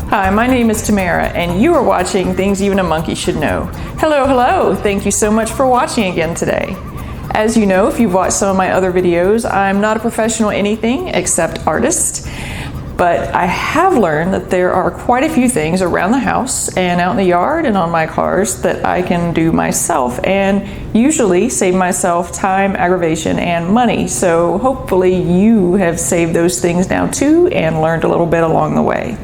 Hi, my name is Tamara, and you are watching Things Even a Monkey Should Know. Hello, hello! Thank you so much for watching again today. As you know, if you've watched some of my other videos, I'm not a professional anything except artist, but I have learned that there are quite a few things around the house and out in the yard and on my cars that I can do myself and usually save myself time, aggravation, and money. So hopefully you have saved those things now too and learned a little bit along the way.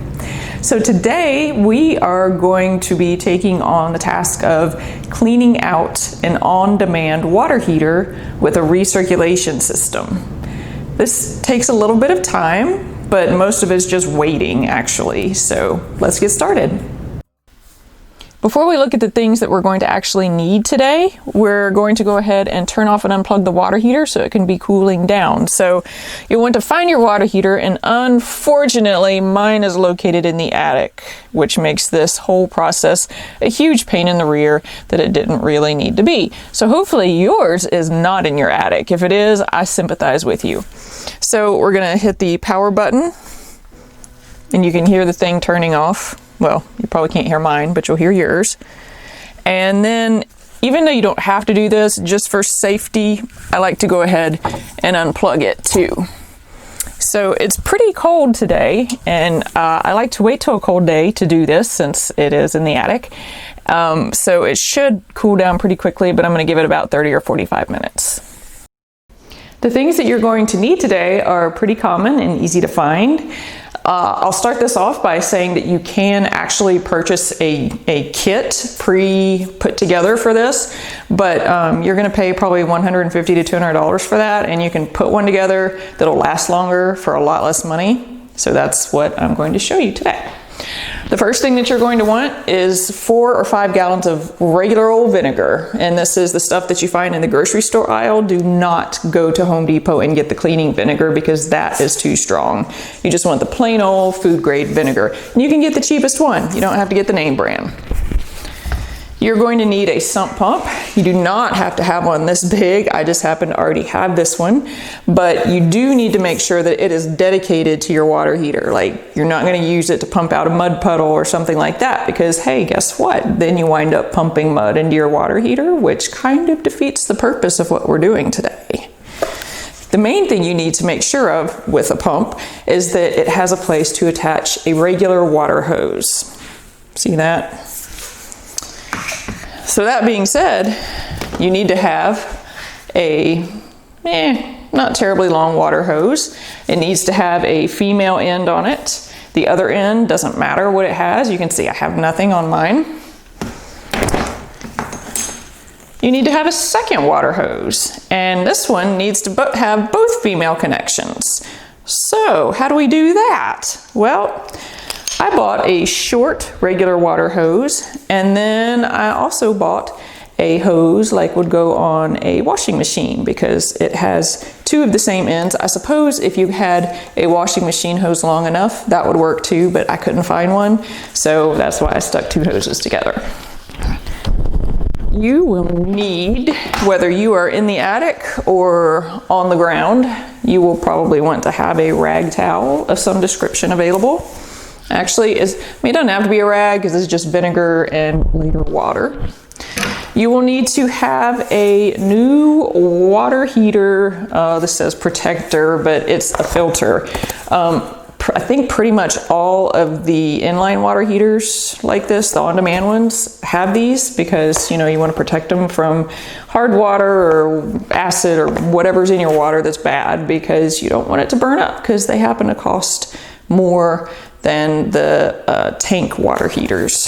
So today we are going to be taking on the task of cleaning out an on-demand water heater with a recirculation system. This takes a little bit of time, but most of it is just waiting actually. So let's get started. Before we look at the things that we're going to actually need today, we're going to go ahead and turn off and unplug the water heater so it can be cooling down. So you'll want to find your water heater, and unfortunately mine is located in the attic, which makes this whole process a huge pain in the rear that it didn't really need to be. So hopefully yours is not in your attic. If it is, I sympathize with you. So we're going to hit the power button, and you can hear the thing turning off. Well, you probably can't hear mine, but you'll hear yours. And then, even though you don't have to do this, just for safety, I like to go ahead and unplug it too. So it's pretty cold today, and I like to wait till a cold day to do this since it is in the attic. So it should cool down pretty quickly, but I'm going to give it about 30 or 45 minutes. The things that you're going to need today are pretty common and easy to find. I'll start this off by saying that you can actually purchase a kit pre-put together for this, but you're going to pay probably $150 to $200 for that, and you can put one together that'll last longer for a lot less money. So that's what I'm going to show you today. The first thing that you're going to want is 4 or 5 gallons of regular old vinegar, and this is the stuff that you find in the grocery store aisle. Do not go to Home Depot and get the cleaning vinegar because that is too strong. You just want the plain old food grade vinegar, and you can get the cheapest one. You don't have to get the name brand. You're going to need a sump pump. You do not have to have one this big. I just happen to already have this one, but you do need to make sure that it is dedicated to your water heater. Like, you're not going to use it to pump out a mud puddle or something like that, because hey, guess what? Then you wind up pumping mud into your water heater, which kind of defeats the purpose of what we're doing today. The main thing you need to make sure of with a pump is that it has a place to attach a regular water hose. See that? So that being said, you need to have a not terribly long water hose. It needs to have a female end on it. The other end doesn't matter what it has. You can see I have nothing on mine. You need to have a second water hose, and this one needs to have both female connections. So how do we do that? Well, I bought a short regular water hose, and then I also bought a hose like would go on a washing machine because it has 2 of the same ends. I suppose if you had a washing machine hose long enough, that would work too, but I couldn't find one, so that's why I stuck 2 hoses together. You will need, whether you are in the attic or on the ground, you will probably want to have a rag towel of some description available. Actually, it doesn't have to be a rag because it's just vinegar and later water. You will need to have a new water heater. This says protector, but it's a filter. I think pretty much all of the inline water heaters like this, the on-demand ones, have these because, you know, you want to protect them from hard water or acid or whatever's in your water that's bad, because you don't want it to burn up because they happen to cost more than the tank water heaters.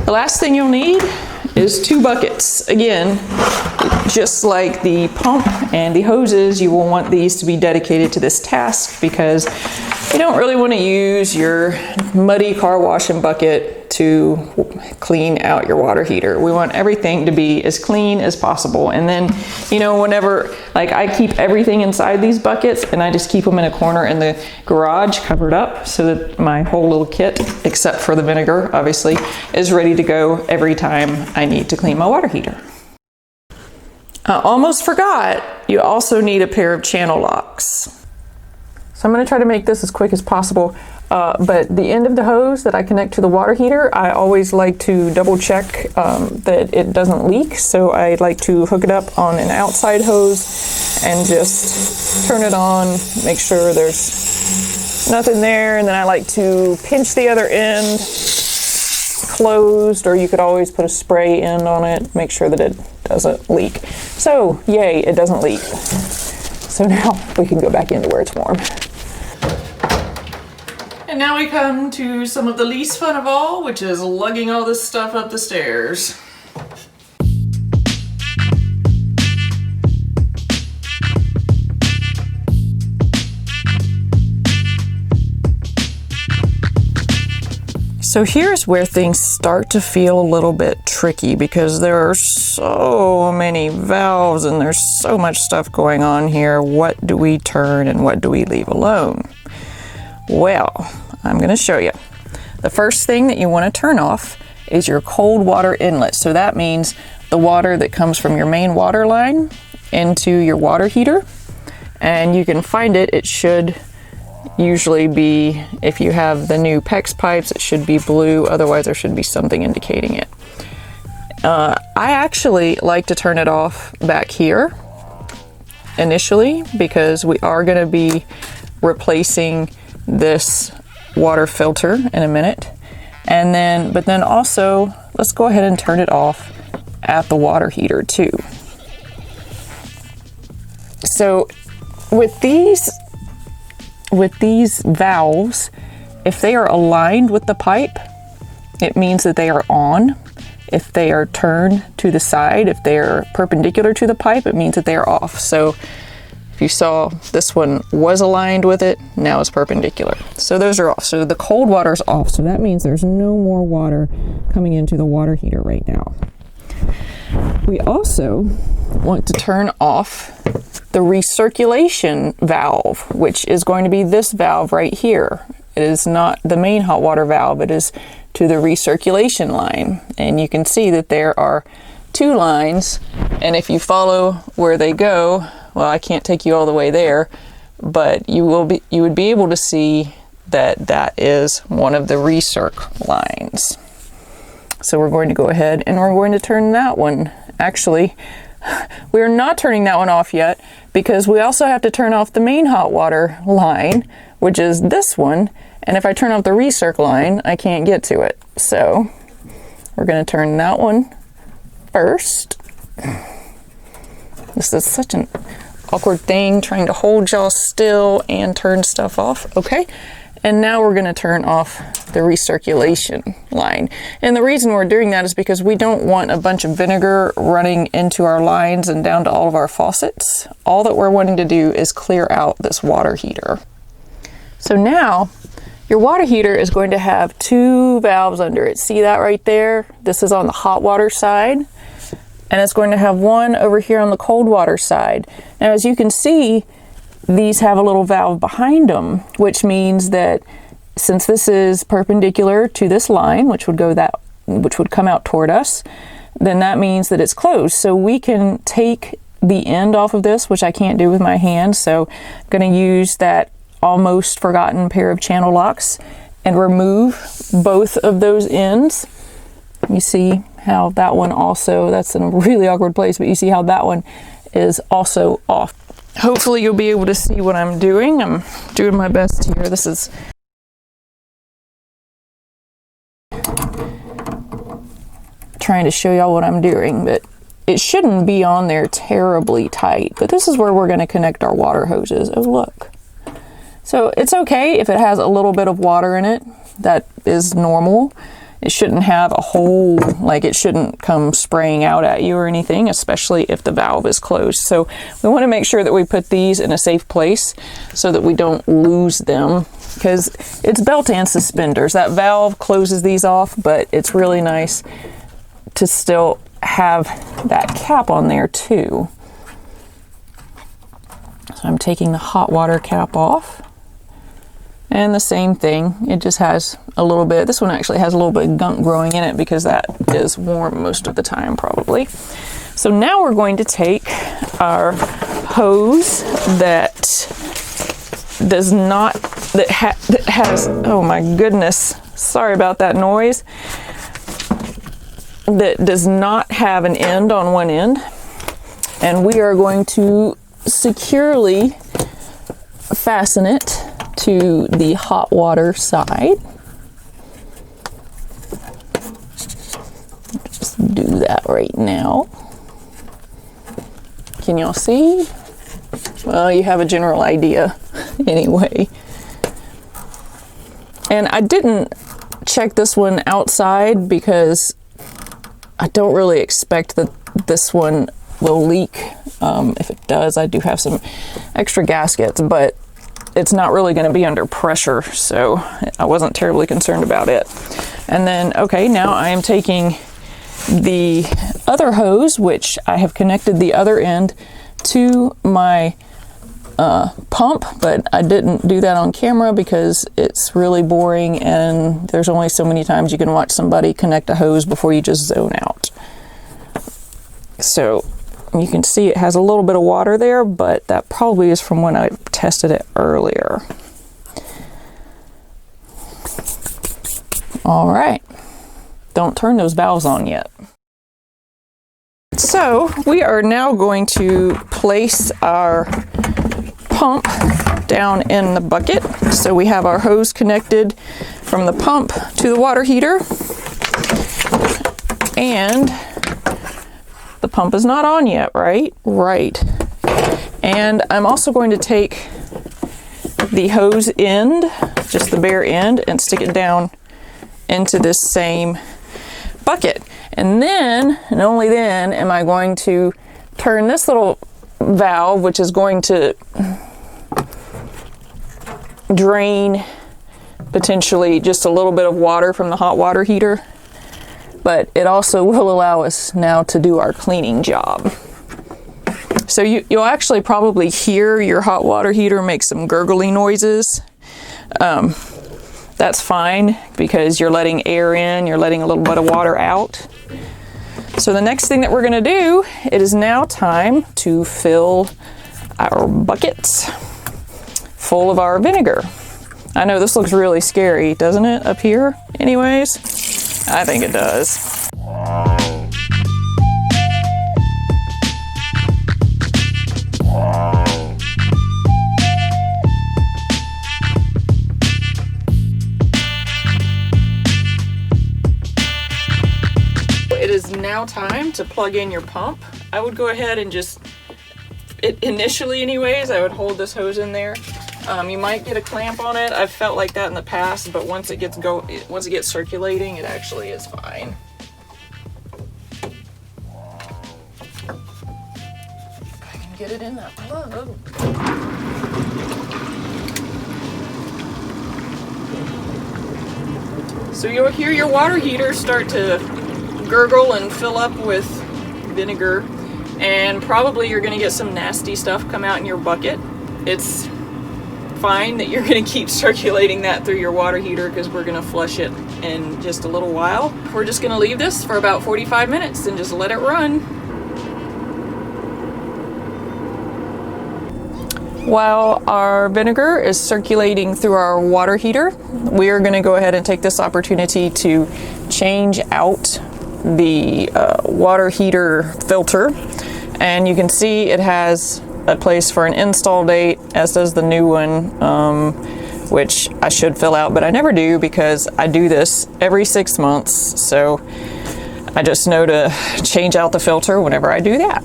The last thing you'll need is 2 buckets. Again, just like the pump and the hoses, you will want these to be dedicated to this task because you don't really want to use your muddy car washing bucket to clean out your water heater. We want everything to be as clean as possible. And then, you know, whenever, like, I keep everything inside these buckets and I just keep them in a corner in the garage covered up so that my whole little kit, except for the vinegar, obviously, is ready to go every time I need to clean my water heater. I almost forgot, you also need a pair of channel locks. So I'm going to try to make this as quick as possible, but the end of the hose that I connect to the water heater, I always like to double check that it doesn't leak. So I like to hook it up on an outside hose and just turn it on, make sure there's nothing there, and then I like to pinch the other end closed, or you could always put a spray end on it, make sure that it doesn't leak. So yay, it doesn't leak. So now we can go back into where it's warm. And now we come to some of the least fun of all, which is lugging all this stuff up the stairs. So here's where things start to feel a little bit tricky, because there are so many valves and there's so much stuff going on here. What do we turn and what do we leave alone? Well, I'm going to show you. The first thing that you want to turn off is your cold water inlet. So that means the water that comes from your main water line into your water heater. And you can find it, it should usually be, if you have the new PEX pipes, it should be blue, otherwise there should be something indicating it. I actually like to turn it off back here initially, because we are going to be replacing this water filter in a minute. And then, but then also, let's go ahead and turn it off at the water heater too. So with these valves, if they are aligned with the pipe, it means that they are on. If they are turned to the side, if they are perpendicular to the pipe, it means that they are off. So if you saw, this one was aligned with it, now it's perpendicular. So those are off. So the cold water is off. So that means there's no more water coming into the water heater right now. We also want to turn off the recirculation valve, which is going to be this valve right here. It is not the main hot water valve, it is to the recirculation line. And you can see that there are two lines, and if you follow where they go, well, I can't take you all the way there, but you would be able to see that that is one of the recirc lines. So we're going to go ahead and we're going to turn that one. Actually, we're not turning that one off yet, because we also have to turn off the main hot water line, which is this one. And if I turn off the recirc line, I can't get to it. So we're going to turn that one first. This is such an awkward thing, trying to hold y'all still and turn stuff off. Okay. And now we're going to turn off the recirculation line. And the reason we're doing that is because we don't want a bunch of vinegar running into our lines and down to all of our faucets. All that we're wanting to do is clear out this water heater. So now your water heater is going to have two valves under it. See that right there? This is on the hot water side, and it's going to have one over here on the cold water side. Now, as you can see, these have a little valve behind them, which means that since this is perpendicular to this line, which would come out toward us, then that means that it's closed. So we can take the end off of this, which I can't do with my hand. So I'm going to use that almost forgotten pair of channel locks and remove both of those ends. You see how that one also, that's in a really awkward place, but you see how that one is also off. Hopefully you'll be able to see what I'm doing. I'm doing my best here. This is trying to show y'all what I'm doing, but it shouldn't be on there terribly tight. But this is where we're going to connect our water hoses. Oh, look. So it's okay if it has a little bit of water in it. That is normal. It shouldn't have a whole, like it shouldn't come spraying out at you or anything, especially if the valve is closed. So we want to make sure that we put these in a safe place so that we don't lose them, because it's belt-and suspenders. That valve closes these off, but it's really nice to still have that cap on there too. So I'm taking the hot water cap off. And the same thing, it just has a little bit, this one actually has a little bit of gunk growing in it because that is warm most of the time probably. So now we're going to take our hose that does not, that has, oh my goodness, sorry about that noise, that does not have an end on one end. And we are going to securely fasten it to the hot water side. Just do that right now. Can y'all see? Well, you have a general idea anyway. And I didn't check this one outside because I don't really expect that this one will leak. If it does, I do have some extra gaskets, but it's not really going to be under pressure, so I wasn't terribly concerned about it. And then, okay, now I am taking the other hose, which I have connected the other end to my pump, but I didn't do that on camera because it's really boring and there's only so many times you can watch somebody connect a hose before you just zone out. So you can see it has a little bit of water there, but that probably is from when I tested it earlier. All right, don't turn those valves on yet. So we are now going to place our pump down in the bucket. So we have our hose connected from the pump to the water heater, and the pump is not on yet, right? Right. And I'm also going to take the hose end, just the bare end, and stick it down into this same bucket. And then, and only then, am I going to turn this little valve, which is going to drain potentially just a little bit of water from the hot water heater, but it also will allow us now to do our cleaning job. So you'll actually probably hear your hot water heater make some gurgly noises. That's fine because you're letting air in, you're letting a little bit of water out. So the next thing that we're gonna do, it is now time to fill our buckets full of our vinegar. I know this looks really scary, doesn't it, up here anyways? I think it does. It is now time to plug in your pump. I would go ahead and just, initially anyways, I would hold this hose in there. You might get a clamp on it. I've felt like that in the past, but once it gets circulating, it actually is fine. If I can get it in that plug. So you'll hear your water heater start to gurgle and fill up with vinegar, and probably you're going to get some nasty stuff come out in your bucket. It's fine that you're going to keep circulating that through your water heater because we're going to flush it in just a little while. We're just going to leave this for about 45 minutes and just let it run. While our vinegar is circulating through our water heater, we are going to go ahead and take this opportunity to change out the water heater filter. And you can see it has a place for an install date, as does the new one, which I should fill out, but I never do because I do this every 6 months. So I just know to change out the filter whenever I do that.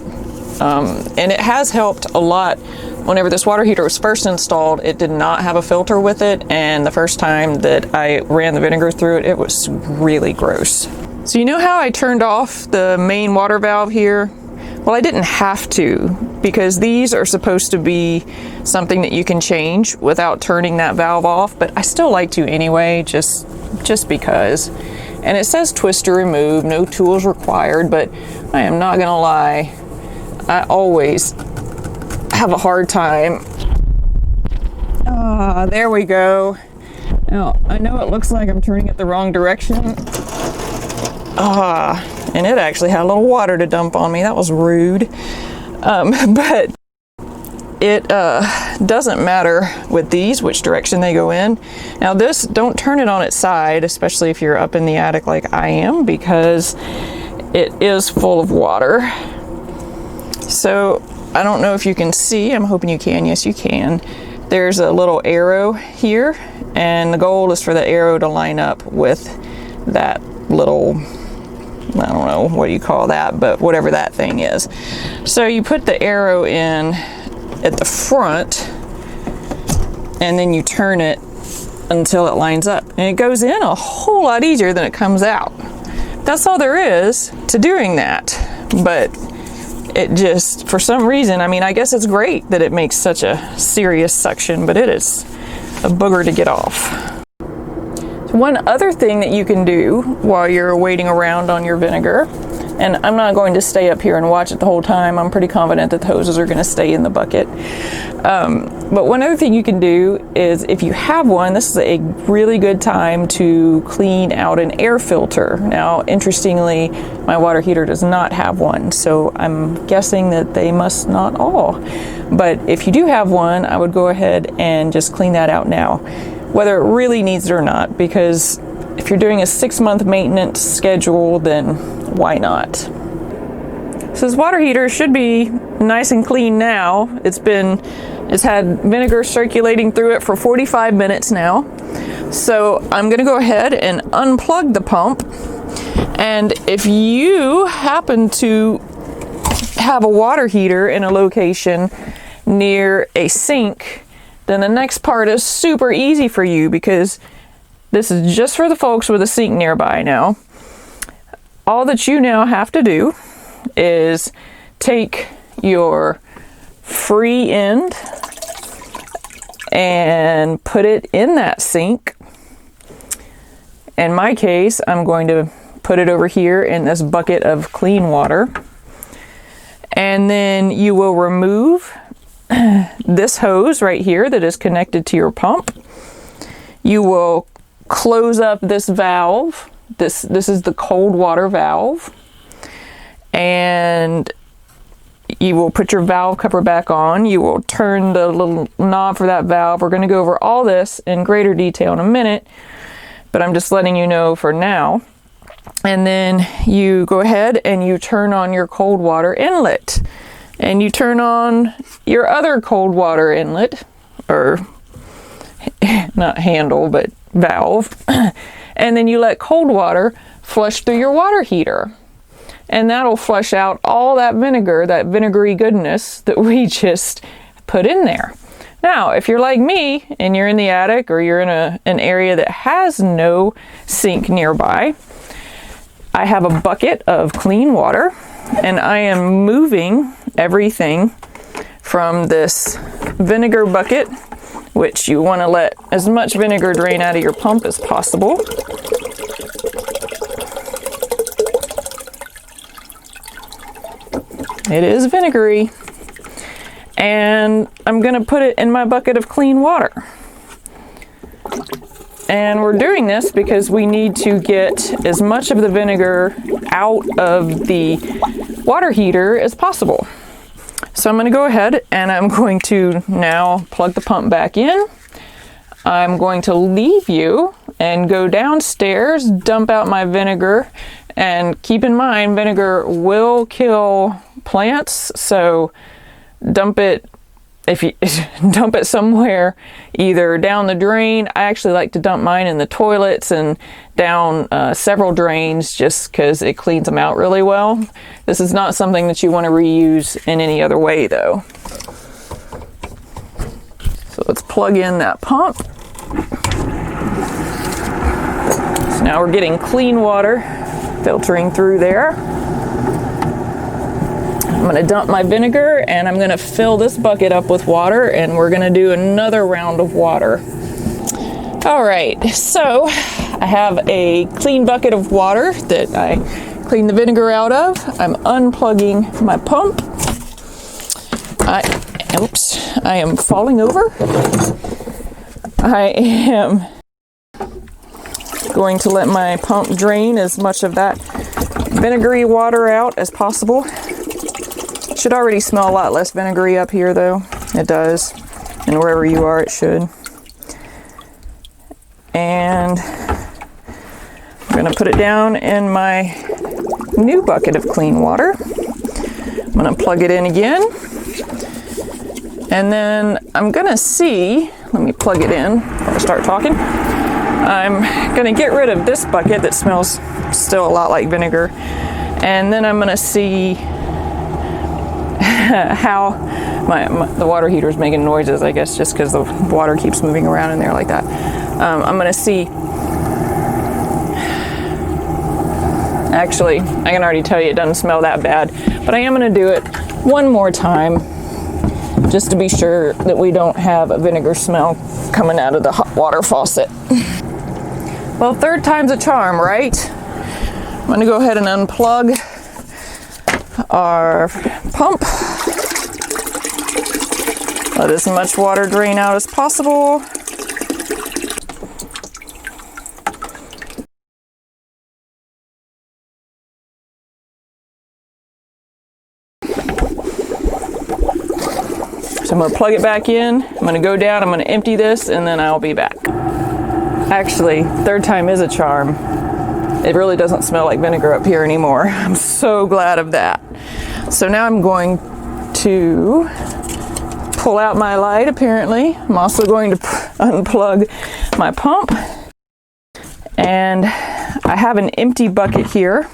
And it has helped a lot. Whenever this water heater was first installed, it did not have a filter with it, and the first time that I ran the vinegar through it, it was really gross. So you know how I turned off the main water valve here? Well, I didn't have to, because these are supposed to be something that you can change without turning that valve off, but I still like to anyway, just because. And it says twist to remove, no tools required, but I am not gonna lie, I always have a hard time. There we go. Now, I know it looks like I'm turning it the wrong direction. And it actually had a little water to dump on me. That was rude. But it doesn't matter with these which direction they go in. Now this, don't turn it on its side, especially if you're up in the attic like I am, because it is full of water. So I don't know if you can see, I'm hoping you can. Yes, you can. There's a little arrow here, and the goal is for the arrow to line up with that little, I don't know what you call that, but whatever that thing is. So you put the arrow in at the front, and then you turn it until it lines up. And it goes in a whole lot easier than it comes out. That's all there is to doing that. But it just, for some reason, I mean, I guess it's great that it makes such a serious suction, but it is a booger to get off. One other thing that you can do while you're waiting around on your vinegar, and I'm not going to stay up here and watch it the whole time. I'm pretty confident that the hoses are going to stay in the bucket. But one other thing you can do is, if you have one, this is a really good time to clean out an air filter. Now, interestingly, my water heater does not have one, so I'm guessing that they must not all. But if you do have one, I would go ahead and just clean that out now, whether it really needs it or not, because if you're doing a 6-month maintenance schedule, then why not? So this water heater should be nice and clean now. It's had vinegar circulating through it for 45 minutes now. So I'm gonna go ahead and unplug the pump. And if you happen to have a water heater in a location near a sink, then the next part is super easy for you, because this is just for the folks with a sink nearby now. All that you now have to do is take your free end and put it in that sink. In my case, I'm going to put it over here in this bucket of clean water. And then you will remove this hose right here that is connected to your pump. You will close up this valve. This is the cold water valve. And you will put your valve cover back on. You will turn the little knob for that valve. We're going to go over all this in greater detail in a minute, but I'm just letting you know for now. And then you go ahead and you turn on your cold water inlet. And you turn on your other cold water inlet, or not handle, but valve. And then you let cold water flush through your water heater. And that'll flush out all that vinegar, that vinegary goodness that we just put in there. Now, if you're like me and you're in the attic, or you're in an area that has no sink nearby, I have a bucket of clean water, and I am moving everything from this vinegar bucket, which you want to let as much vinegar drain out of your pump as possible. It is vinegary. And I'm going to put it in my bucket of clean water. And we're doing this because we need to get as much of the vinegar out of the water heater as possible. So I'm going to go ahead and I'm going to now plug the pump back in. I'm going to leave you and go downstairs, dump out my vinegar, and keep in mind, vinegar will kill plants, so dump it, if you dump it somewhere, either down the drain. I actually like to dump mine in the toilets and down several drains, just because it cleans them out really well. This is not something that you want to reuse in any other way though. So let's plug in that pump. So now we're getting clean water filtering through there. I'm going to dump my vinegar and I'm going to fill this bucket up with water, and we're going to do another round of water. All right, so I have a clean bucket of water that I cleaned the vinegar out of. I'm unplugging my pump. I am falling over. I am going to let my pump drain as much of that vinegary water out as possible. Should already smell a lot less vinegary up here though. It does. And wherever you are, it should. And I'm gonna put it down in my new bucket of clean water. I'm gonna plug it in again. And then I'm gonna see, let me plug it in before I start talking. I'm gonna get rid of this bucket that smells still a lot like vinegar. And then I'm gonna see how the water heater is making noises, I guess, just because the water keeps moving around in there like that. I'm gonna see. Actually, I can already tell you it doesn't smell that bad, but I am gonna do it one more time just to be sure that we don't have a vinegar smell coming out of the hot water faucet. Well, third time's a charm, right? I'm gonna go ahead and unplug our pump. Let as much water drain out as possible. So I'm gonna plug it back in. I'm gonna go down, I'm gonna empty this, and then I'll be back. Actually, third time is a charm. It really doesn't smell like vinegar up here anymore. I'm so glad of that. So now I'm going to pull out my light, apparently. I'm also going to unplug my pump. And I have an empty bucket here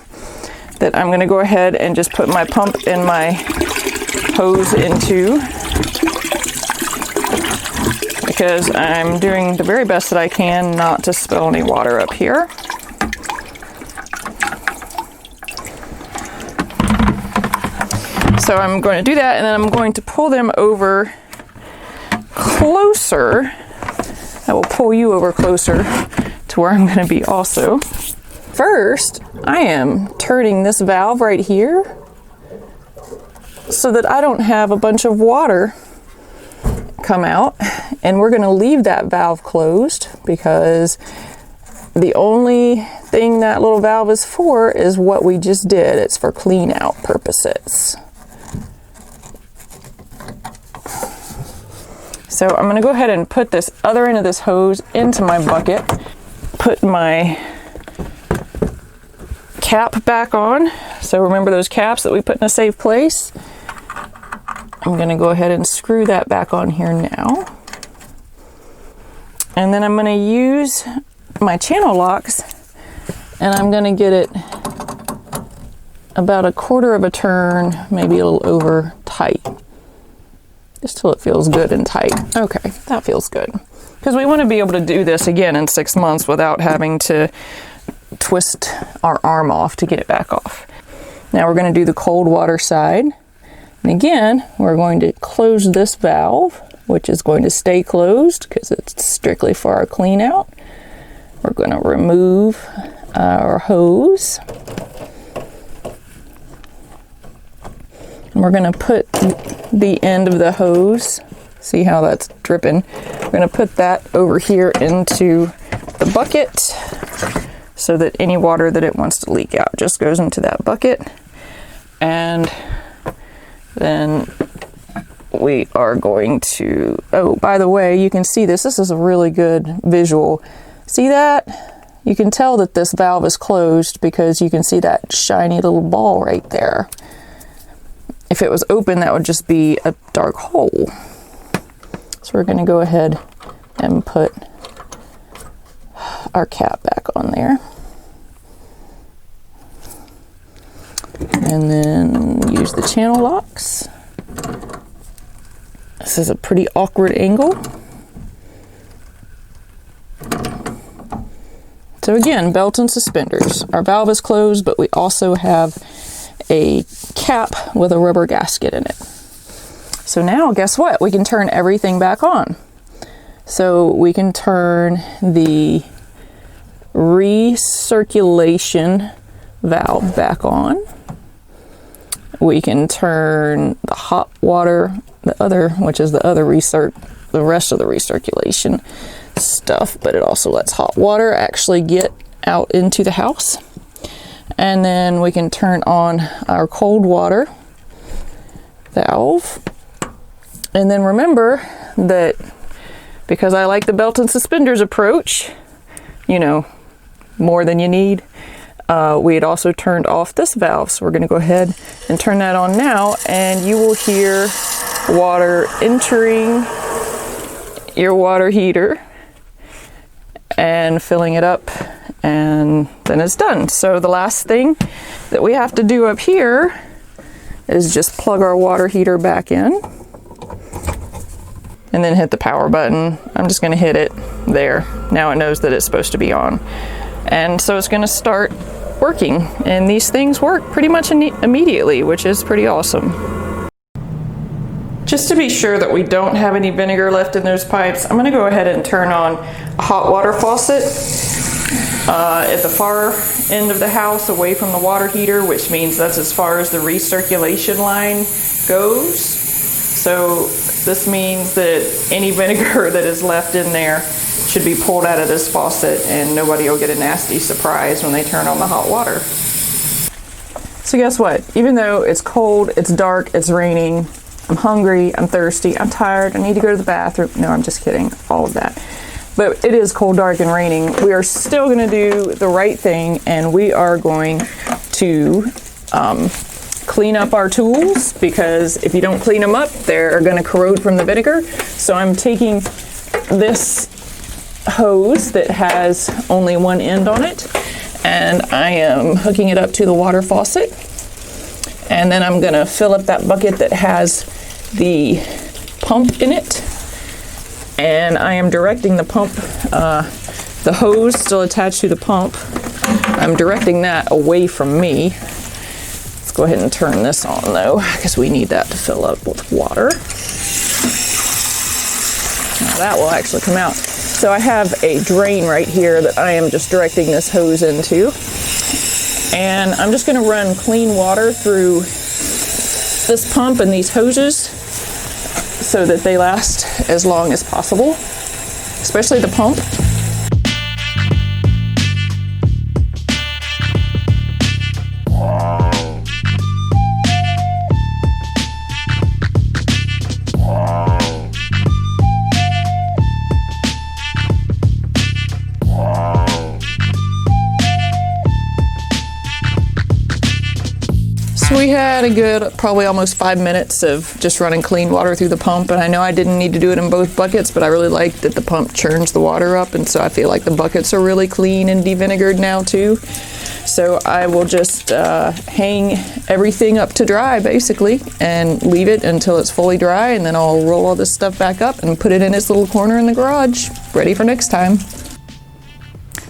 that I'm gonna go ahead and just put my pump and my hose into, because I'm doing the very best that I can not to spill any water up here. So I'm going to do that, and then I'm going to pull them over closer. I will pull you over closer to where I'm going to be also. First, I am turning this valve right here so that I don't have a bunch of water come out, and we're going to leave that valve closed because the only thing that little valve is for is what we just did. It's for clean out purposes. So I'm going to go ahead and put this other end of this hose into my bucket, put my cap back on. So remember those caps that we put in a safe place? I'm going to go ahead and screw that back on here now. And then I'm going to use my channel locks, and I'm going to get it about 1/4 of a turn, maybe a little over tight, just till it feels good and tight. Okay, that feels good. Because we want to be able to do this again in 6 months without having to twist our arm off to get it back off. Now we're going to do the cold water side. And again, we're going to close this valve, which is going to stay closed because it's strictly for our clean out. We're going to remove our hose. And we're going to put the end of the hose, see how that's dripping, we're going to put that over here into the bucket so that any water that it wants to leak out just goes into that bucket. And then we are going to, oh, by the way, you can see this. This is a really good visual. See that? You can tell that this valve is closed because you can see that shiny little ball right there. If it was open, that would just be a dark hole. So we're going to go ahead and put our cap back on there. And then use the channel locks. This is a pretty awkward angle. So again, belt and suspenders. Our valve is closed, but we also have a cap with a rubber gasket in it. So now guess what? We can turn everything back on. So we can turn the recirculation valve back on. We can turn the hot water, the rest of the recirculation stuff, but it also lets hot water actually get out into the house. And then we can turn on our cold water valve. And then remember that because I like the belt and suspenders approach, you know, more than you need, we had also turned off this valve. So we're going to go ahead and turn that on now, and you will hear water entering your water heater and filling it up, and then it's done. So the last thing that we have to do up here is just plug our water heater back in and then hit the power button. I'm just going to hit it there. Now it knows that it's supposed to be on. And so it's going to start working, and these things work pretty much immediately, which is pretty awesome. Just to be sure that we don't have any vinegar left in those pipes, I'm going to go ahead and turn on a hot water faucet at the far end of the house away from the water heater, which means that's as far as the recirculation line goes. So this means that any vinegar that is left in there should be pulled out of this faucet, and nobody will get a nasty surprise when they turn on the hot water. So guess what? Even though it's cold, it's dark, it's raining, I'm hungry, I'm thirsty, I'm tired, I need to go to the bathroom. No, I'm just kidding, all of that. But it is cold, dark, and raining. We are still gonna do the right thing, and we are going to clean up our tools, because if you don't clean them up, they're gonna corrode from the vinegar. So I'm taking this hose that has only one end on it, and I am hooking it up to the water faucet, and then I'm gonna fill up that bucket that has the pump in it, and I am directing the pump, the hose still attached to the pump, I'm directing that away from me. Let's go ahead and turn this on though, because we need that to fill up with water. Now that will actually come out. So I have a drain right here that I am just directing this hose into. And I'm just gonna run clean water through this pump and these hoses so that they last as long as possible, especially the pump. We had a good, probably almost 5 minutes of just running clean water through the pump, and I know I didn't need to do it in both buckets, but I really like that the pump churns the water up, and so I feel like the buckets are really clean and devinegared now too. So I will just hang everything up to dry basically and leave it until it's fully dry, and then I'll roll all this stuff back up and put it in its little corner in the garage, ready for next time.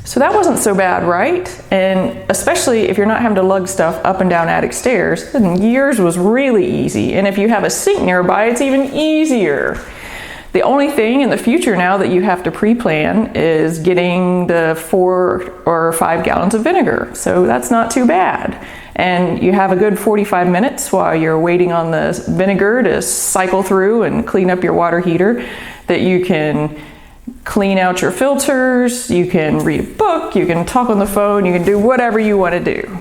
So that wasn't so bad, right? And especially if you're not having to lug stuff up and down attic stairs, then yours was really easy. And if you have a sink nearby, it's even easier. The only thing in the future now that you have to pre-plan is getting the 4 or 5 gallons of vinegar. So that's not too bad. And you have a good 45 minutes while you're waiting on the vinegar to cycle through and clean up your water heater, that you can clean out your filters, you can read a book, you can talk on the phone, you can do whatever you want to do.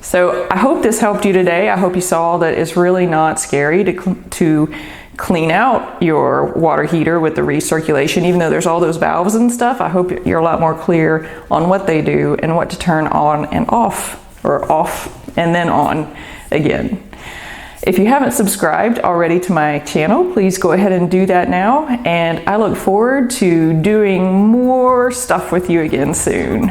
So I hope this helped you today. I hope you saw that it's really not scary to clean out your water heater with the recirculation, even though there's all those valves and stuff. I hope you're a lot more clear on what they do and what to turn on and off, or off and then on again. If you haven't subscribed already to my channel, please go ahead and do that now, and I look forward to doing more stuff with you again soon.